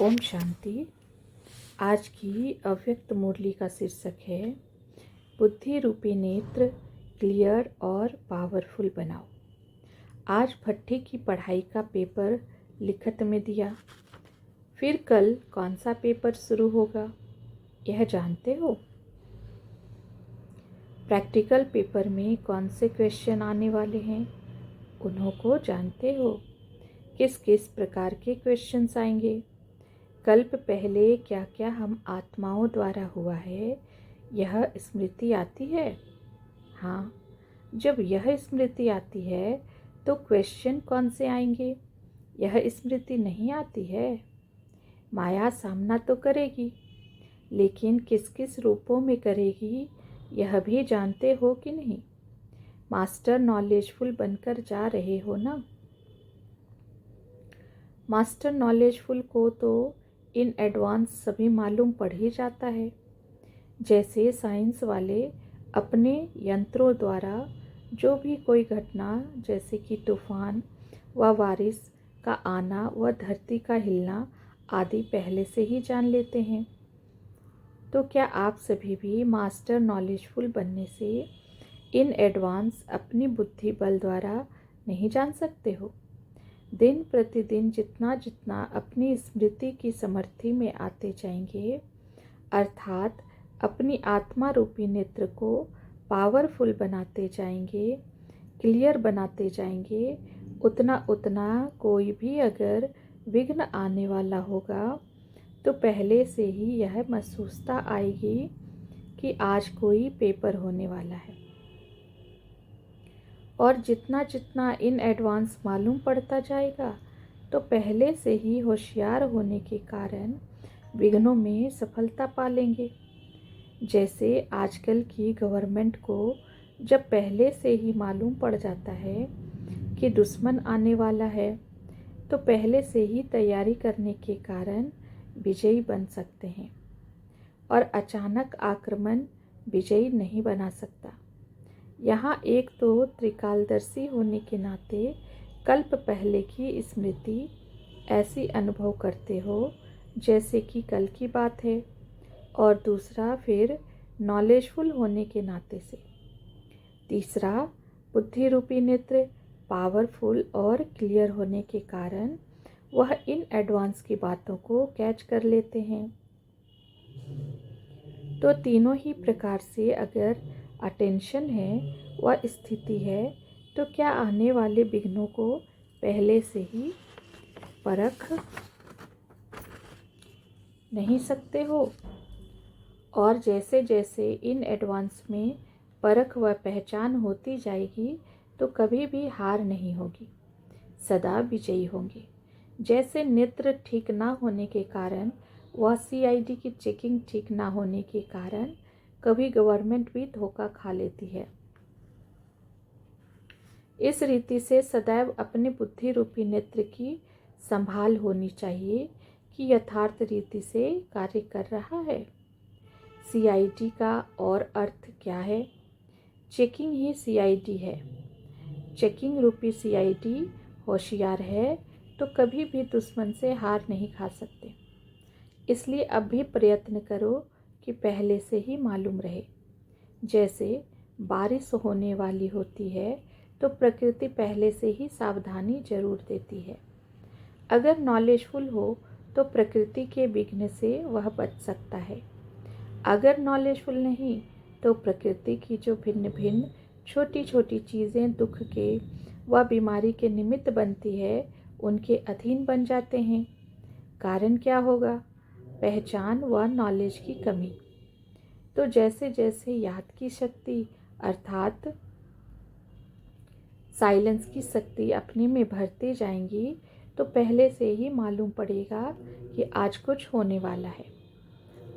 ओम शांति। आज की अव्यक्त मुरली का शीर्षक है बुद्धि रूपी नेत्र क्लियर और पावरफुल बनाओ। आज भट्टी की पढ़ाई का पेपर लिखत में दिया। फिर कल कौन सा पेपर शुरू होगा यह जानते हो? प्रैक्टिकल पेपर में कौन से क्वेश्चन आने वाले हैं उन्हों को जानते हो? किस किस प्रकार के क्वेश्चंस आएंगे? कल्प पहले क्या क्या हम आत्माओं द्वारा हुआ है यह स्मृति आती है? हाँ, जब यह स्मृति आती है तो क्वेश्चन कौन से आएंगे यह स्मृति नहीं आती है। माया सामना तो करेगी, लेकिन किस किस रूपों में करेगी यह भी जानते हो कि नहीं? मास्टर नॉलेजफुल बनकर जा रहे हो ना। मास्टर नॉलेजफुल को तो इन एडवांस सभी मालूम पड़ ही जाता है। जैसे साइंस वाले अपने यंत्रों द्वारा जो भी कोई घटना जैसे कि तूफान व बारिश का आना व धरती का हिलना आदि पहले से ही जान लेते हैं। तो क्या आप सभी भी मास्टर नॉलेजफुल बनने से इन एडवांस अपनी बुद्धि बल द्वारा नहीं जान सकते हो? दिन प्रतिदिन जितना जितना अपनी स्मृति की समर्थी में आते जाएंगे, अर्थात अपनी आत्मा रूपी नेत्र को पावरफुल बनाते जाएंगे, क्लियर बनाते जाएंगे, उतना उतना कोई भी अगर विघ्न आने वाला होगा तो पहले से ही यह महसूसता आएगी कि आज कोई पेपर होने वाला है। और जितना जितना इन एडवांस मालूम पड़ता जाएगा तो पहले से ही होशियार होने के कारण विघ्नों में सफलता पालेंगे। जैसे आजकल की गवर्नमेंट को जब पहले से ही मालूम पड़ जाता है कि दुश्मन आने वाला है तो पहले से ही तैयारी करने के कारण विजयी बन सकते हैं, और अचानक आक्रमण विजयी नहीं बना सकता। यहाँ एक तो त्रिकालदर्शी होने के नाते कल्प पहले की स्मृति ऐसी अनुभव करते हो जैसे कि कल की बात है, और दूसरा फिर नॉलेजफुल होने के नाते से। तीसरा बुद्धि रूपी नेत्र पावरफुल और क्लियर होने के कारण वह इन एडवांस की बातों को कैच कर लेते हैं। तो तीनों ही प्रकार से अगर अटेंशन है व स्थिति है तो क्या आने वाले विघ्नों को पहले से ही परख नहीं सकते हो? और जैसे जैसे इन एडवांस में परख व पहचान होती जाएगी तो कभी भी हार नहीं होगी, सदा विजयी होंगे। जैसे नेत्र ठीक ना होने के कारण व CID की चेकिंग ठीक ना होने के कारण कभी गवर्नमेंट भी धोखा खा लेती है। इस रीति से सदैव अपने बुद्धि रूपी नेत्र की संभाल होनी चाहिए कि यथार्थ रीति से कार्य कर रहा है। CID का और अर्थ क्या है? चेकिंग ही CID है। चेकिंग रूपी CID होशियार है तो कभी भी दुश्मन से हार नहीं खा सकते। इसलिए अब भी प्रयत्न करो कि पहले से ही मालूम रहे। जैसे बारिश होने वाली होती है तो प्रकृति पहले से ही सावधानी जरूर देती है। अगर नॉलेजफुल हो तो प्रकृति के विघ्न से वह बच सकता है। अगर नॉलेजफुल नहीं तो प्रकृति की जो भिन्न भिन्न छोटी छोटी चीज़ें दुख के व बीमारी के निमित्त बनती है उनके अधीन बन जाते हैं। कारण क्या होगा? पहचान व नॉलेज की कमी। तो जैसे जैसे याद की शक्ति अर्थात साइलेंस की शक्ति अपने में भरते जाएंगी तो पहले से ही मालूम पड़ेगा कि आज कुछ होने वाला है।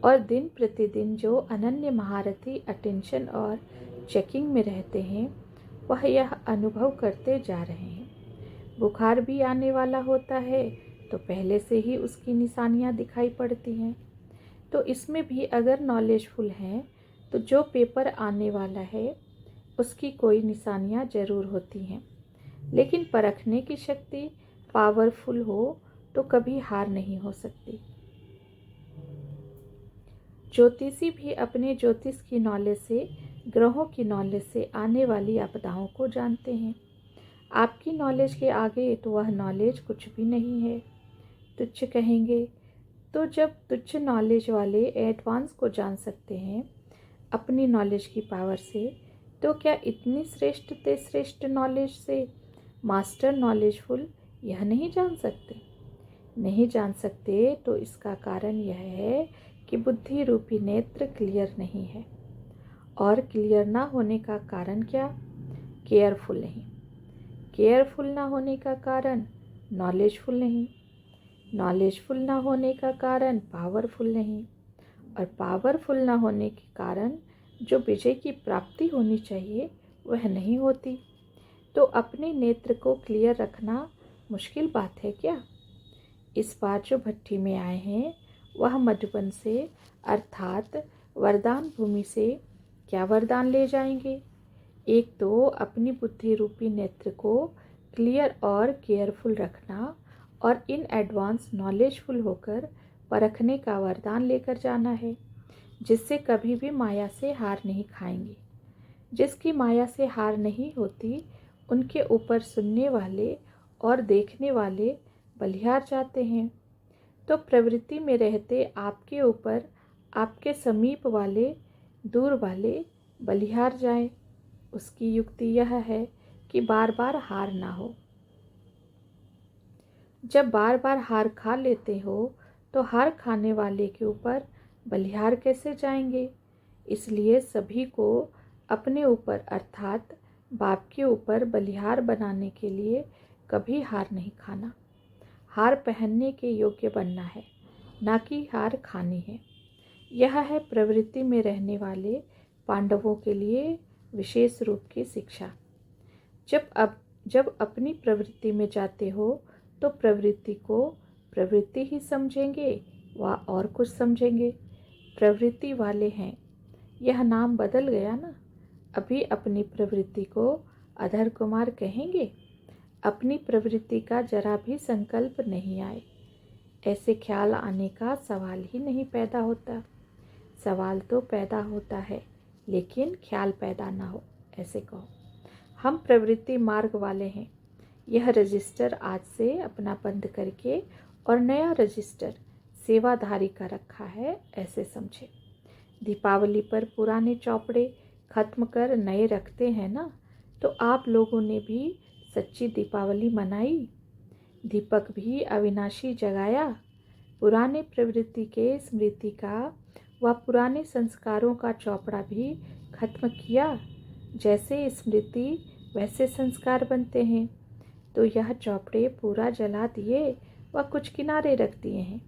और दिन प्रतिदिन जो अनन्य महारथी अटेंशन और चेकिंग में रहते हैं वह यह अनुभव करते जा रहे हैं। बुखार भी आने वाला होता है तो पहले से ही उसकी निशानियां दिखाई पड़ती हैं। तो इसमें भी अगर नॉलेजफुल हैं तो जो पेपर आने वाला है उसकी कोई निशानियां जरूर होती हैं, लेकिन परखने की शक्ति पावरफुल हो तो कभी हार नहीं हो सकती। ज्योतिषी भी अपने ज्योतिष की नॉलेज से, ग्रहों की नॉलेज से आने वाली आपदाओं को जानते हैं। आपकी नॉलेज के आगे तो वह नॉलेज कुछ भी नहीं है, तुच्छ कहेंगे। तो जब तुच्छ नॉलेज वाले एडवांस को जान सकते हैं अपनी नॉलेज की पावर से, तो क्या इतनी श्रेष्ठ से श्रेष्ठ नॉलेज से मास्टर नॉलेजफुल यह नहीं जान सकते? नहीं जान सकते तो इसका कारण यह है कि बुद्धि रूपी नेत्र क्लियर नहीं है। और क्लियर ना होने का कारण क्या? केयरफुल नहीं। केयरफुल ना होने का कारण नॉलेजफुल नहीं। नॉलेजफुल ना होने का कारण पावरफुल नहीं। और पावरफुल ना होने के कारण जो विजय की प्राप्ति होनी चाहिए वह नहीं होती। तो अपने नेत्र को क्लियर रखना मुश्किल बात है क्या? इस बार जो भट्टी में आए हैं वह मधुबन से अर्थात वरदान भूमि से क्या वरदान ले जाएंगे? एक तो अपनी बुद्धि रूपी नेत्र को क्लियर और केयरफुल रखना और इन एडवांस नॉलेजफुल होकर परखने का वरदान लेकर जाना है, जिससे कभी भी माया से हार नहीं खाएंगे। जिसकी माया से हार नहीं होती उनके ऊपर सुनने वाले और देखने वाले बलिहार जाते हैं। तो प्रवृत्ति में रहते आपके ऊपर आपके समीप वाले, दूर वाले बलिहार जाएं। उसकी युक्ति यह है कि बार बार हार ना हो। जब बार बार हार खा लेते हो तो हार खाने वाले के ऊपर बलिहार कैसे जाएंगे? इसलिए सभी को अपने ऊपर अर्थात बाप के ऊपर बलिहार बनाने के लिए कभी हार नहीं खाना। हार पहनने के योग्य बनना है, ना कि हार खानी है। यह है प्रवृत्ति में रहने वाले पांडवों के लिए विशेष रूप की शिक्षा। जब अपनी प्रवृत्ति में जाते हो तो प्रवृत्ति को प्रवृत्ति ही समझेंगे व और कुछ समझेंगे। प्रवृत्ति वाले हैं, यह नाम बदल गया ना। अभी अपनी प्रवृत्ति को अधर कुमार कहेंगे। अपनी प्रवृत्ति का जरा भी संकल्प नहीं आए, ऐसे ख्याल आने का सवाल ही नहीं पैदा होता। सवाल तो पैदा होता है लेकिन ख्याल पैदा ना हो, ऐसे कहो। हम प्रवृत्ति मार्ग वाले हैं। यह रजिस्टर आज से अपना बंद करके और नया रजिस्टर सेवाधारी का रखा है, ऐसे समझे। दीपावली पर पुराने चौपड़े खत्म कर नए रखते हैं ना, तो आप लोगों ने भी सच्ची दीपावली मनाई। दीपक भी अविनाशी जगाया। पुराने प्रवृत्ति के स्मृति का व पुराने संस्कारों का चौपड़ा भी खत्म किया। जैसे स्मृति वैसे संस्कार बनते हैं। तो यह चौपड़े पूरा जला दिए व कुछ किनारे रख दिए हैं।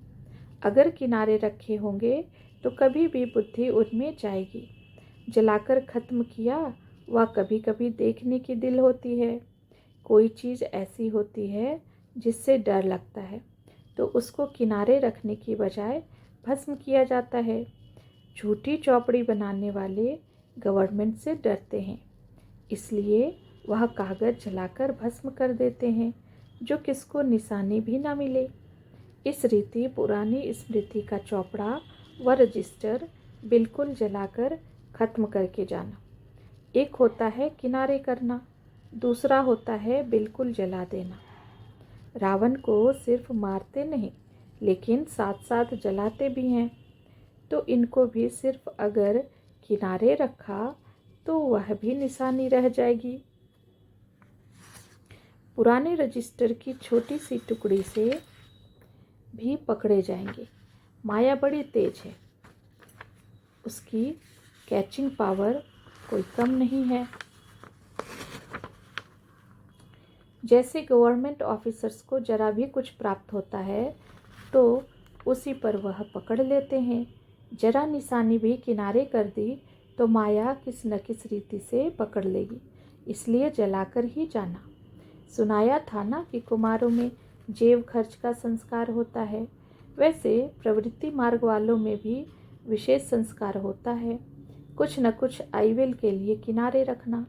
अगर किनारे रखे होंगे तो कभी भी बुद्धि उनमें जाएगी। जलाकर खत्म किया वह कभी कभी देखने की दिल होती है। कोई चीज़ ऐसी होती है जिससे डर लगता है तो उसको किनारे रखने की बजाय भस्म किया जाता है। झूठी चौपड़ी बनाने वाले गवर्नमेंट से डरते हैं, इसलिए वह कागज़ जलाकर भस्म कर देते हैं जो किसको निशानी भी ना मिले। इस रीति पुरानी स्मृति का चौपड़ा व रजिस्टर बिल्कुल जलाकर खत्म करके जाना। एक होता है किनारे करना, दूसरा होता है बिल्कुल जला देना। रावण को सिर्फ मारते नहीं लेकिन साथ साथ जलाते भी हैं। तो इनको भी सिर्फ अगर किनारे रखा तो वह भी निशानी रह जाएगी। पुराने रजिस्टर की छोटी सी टुकड़ी से भी पकड़े जाएंगे। माया बड़ी तेज है, उसकी कैचिंग पावर कोई कम नहीं है। जैसे गवर्नमेंट ऑफिसर्स को जरा भी कुछ प्राप्त होता है तो उसी पर वह पकड़ लेते हैं। जरा निशानी भी किनारे कर दी तो माया किस न किस रीति से पकड़ लेगी, इसलिए जलाकर ही जाना। सुनाया था ना कि कुमारों में जेब खर्च का संस्कार होता है, वैसे प्रवृत्ति मार्ग वालों में भी विशेष संस्कार होता है। कुछ न कुछ आईवेल के लिए किनारे रखना,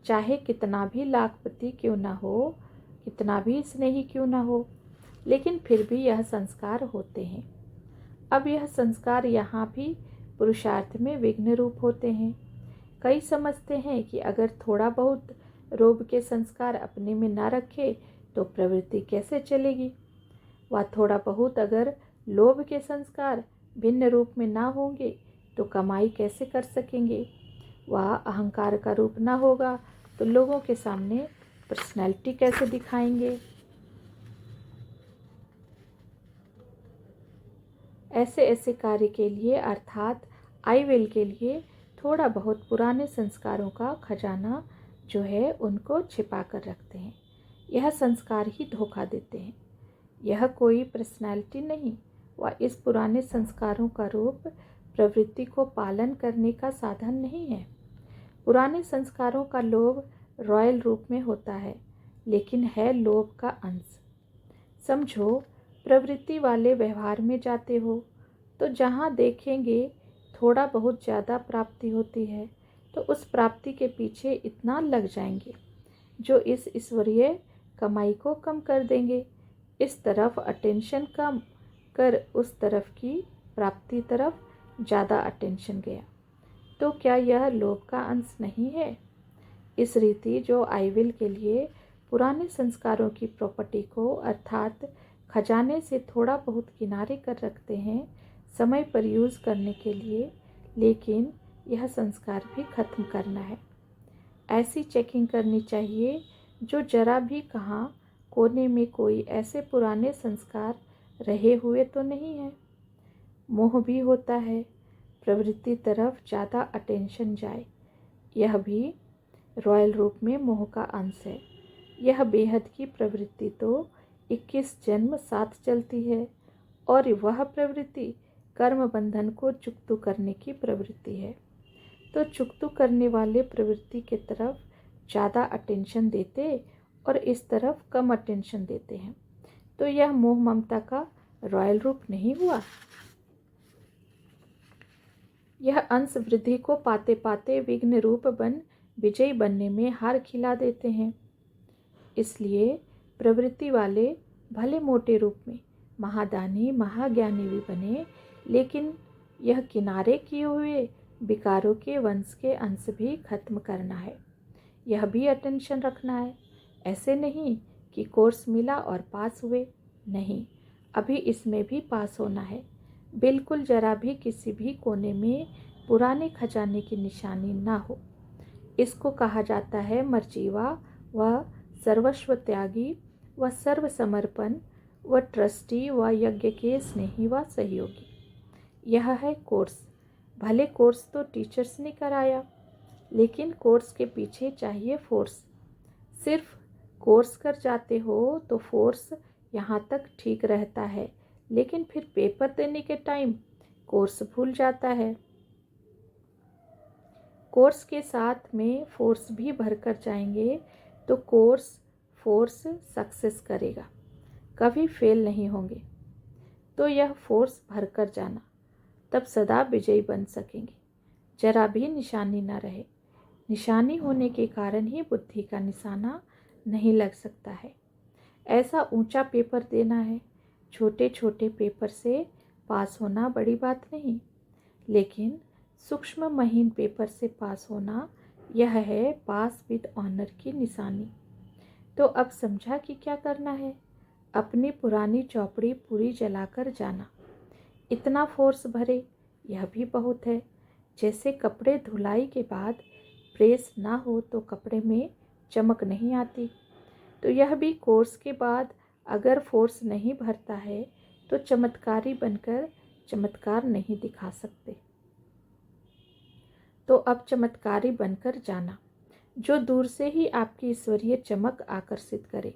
चाहे कितना भी लाखपति क्यों ना हो, कितना भी स्नेही क्यों ना हो, लेकिन फिर भी यह संस्कार होते हैं। अब यह संस्कार यहाँ भी पुरुषार्थ में विघ्न रूप होते हैं। कई समझते हैं कि अगर थोड़ा बहुत रोब के संस्कार अपने में ना रखे तो प्रवृत्ति कैसे चलेगी। वह थोड़ा बहुत अगर लोभ के संस्कार भिन्न रूप में ना होंगे तो कमाई कैसे कर सकेंगे। वह अहंकार का रूप ना होगा तो लोगों के सामने पर्सनैलिटी कैसे दिखाएंगे। ऐसे ऐसे कार्य के लिए अर्थात आई विल के लिए थोड़ा बहुत पुराने संस्कारों का खजाना जो है उनको छिपा कर रखते हैं। यह संस्कार ही धोखा देते हैं। यह कोई पर्सनैलिटी नहीं, वह इस पुराने संस्कारों का रूप प्रवृत्ति को पालन करने का साधन नहीं है। पुराने संस्कारों का लोभ रॉयल रूप में होता है, लेकिन है लोभ का अंश। समझो, प्रवृत्ति वाले व्यवहार में जाते हो तो जहाँ देखेंगे थोड़ा बहुत ज़्यादा प्राप्ति होती है तो उस प्राप्ति के पीछे इतना लग जाएंगे जो इस ईश्वरीय कमाई को कम कर देंगे। इस तरफ अटेंशन कम कर उस तरफ की प्राप्ति तरफ ज़्यादा अटेंशन गया, तो क्या यह लोभ का अंश नहीं है। इस रीति जो आई विल के लिए पुराने संस्कारों की प्रॉपर्टी को अर्थात खजाने से थोड़ा बहुत किनारे कर रखते हैं समय पर यूज़ करने के लिए, लेकिन यह संस्कार भी खत्म करना है। ऐसी चेकिंग करनी चाहिए जो जरा भी कहाँ कोने में कोई ऐसे पुराने संस्कार रहे हुए तो नहीं है। मोह भी होता है, प्रवृत्ति तरफ ज़्यादा अटेंशन जाए, यह भी रॉयल रूप में मोह का अंश है। यह बेहद की प्रवृत्ति तो 21 जन्म साथ चलती है और वह प्रवृत्ति कर्म बंधन को चुकतू करने की प्रवृत्ति है। तो चुकतू करने वाले प्रवृत्ति के तरफ ज़्यादा अटेंशन देते और इस तरफ कम अटेंशन देते हैं, तो यह मोह ममता का रॉयल रूप नहीं हुआ। यह अंश वृद्धि को पाते पाते विघ्न रूप बन विजयी बनने में हार खिला देते हैं। इसलिए प्रवृत्ति वाले भले मोटे रूप में महादानी महाज्ञानी भी बने, लेकिन यह किनारे किए हुए विकारों के वंश के अंश भी खत्म करना है। यह भी अटेंशन रखना है। ऐसे नहीं कि कोर्स मिला और पास हुए, नहीं, अभी इसमें भी पास होना है। बिल्कुल जरा भी किसी भी कोने में पुराने खजाने की निशानी ना हो। इसको कहा जाता है मर्जीवा व सर्वस्व त्यागी व सर्व समर्पण व ट्रस्टी व यज्ञ के स्नेही व सहयोगी। यह है कोर्स। भले कोर्स तो टीचर्स ने कराया, लेकिन कोर्स के पीछे चाहिए फोर्स। सिर्फ कोर्स कर जाते हो तो फोर्स यहाँ तक ठीक रहता है, लेकिन फिर पेपर देने के टाइम कोर्स भूल जाता है। कोर्स के साथ में फोर्स भी भरकर जाएंगे तो कोर्स फोर्स सक्सेस करेगा, कभी फेल नहीं होंगे। तो यह फोर्स भरकर जाना, तब सदा विजयी बन सकेंगे। जरा भी निशानी न रहे। निशानी होने के कारण ही बुद्धि का निशाना नहीं लग सकता है। ऐसा ऊंचा पेपर देना है। छोटे छोटे पेपर से पास होना बड़ी बात नहीं, लेकिन सूक्ष्म महीन पेपर से पास होना, यह है पास विद ऑनर की निशानी। तो अब समझा कि क्या करना है। अपनी पुरानी चौपड़ी पूरी जलाकर जाना। इतना फोर्स भरे, यह भी बहुत है। जैसे कपड़े धुलाई के बाद प्रेस ना हो तो कपड़े में चमक नहीं आती, तो यह भी कोर्स के बाद अगर फोर्स नहीं भरता है तो चमत्कारी बनकर चमत्कार नहीं दिखा सकते। तो अब चमत्कारी बनकर जाना, जो दूर से ही आपकी ईश्वरीय चमक आकर्षित करे।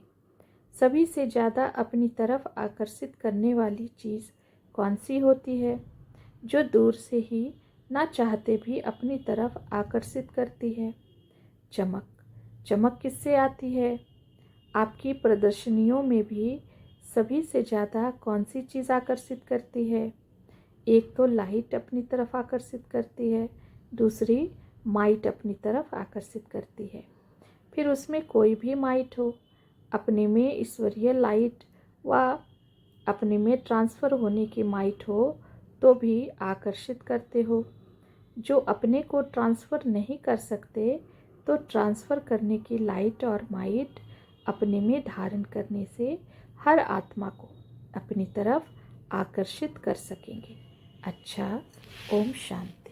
सभी से ज़्यादा अपनी तरफ आकर्षित करने वाली चीज़ कौन सी होती है? जो दूर से ही ना चाहते भी अपनी तरफ आकर्षित करती है। चमक। चमक किससे आती है? आपकी प्रदर्शनियों में भी सभी से ज़्यादा कौन सी चीज़ आकर्षित करती है? एक तो लाइट अपनी तरफ आकर्षित करती है, दूसरी माइट अपनी तरफ आकर्षित करती है। फिर उसमें कोई भी माइट हो, अपने में ईश्वरीय लाइट व अपने में ट्रांसफ़र होने की माइट हो, तो भी आकर्षित करते हो। जो अपने को ट्रांसफ़र नहीं कर सकते, तो ट्रांसफ़र करने की लाइट और माइट अपने में धारण करने से हर आत्मा को अपनी तरफ आकर्षित कर सकेंगे। अच्छा, ओम शांति।